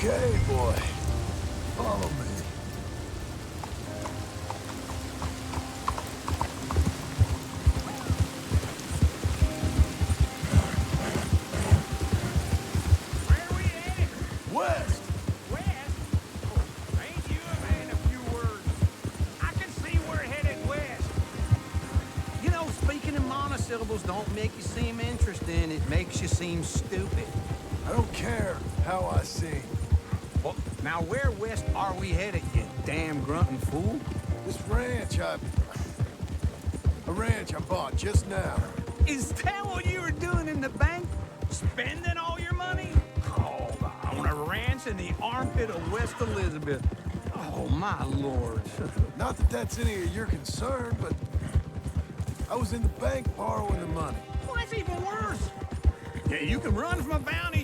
Okay, boy. Follow me. Where we headed? West! West? Oh, ain't you a man of few words? I can see we're headed west. You know, speaking in monosyllables don't make you seem interesting. It makes you seem stupid. I don't care how I sing. Well, now where west are we headed, you damn grunting fool? This ranch a ranch I bought just now. Is that what you were doing in the bank? Spending all your money? Oh, on a ranch in the armpit of West Elizabeth. Oh, my lord. Not that that's any of your concern, but I was in the bank borrowing the money. Well, that's even worse. Yeah, you can run from a bounty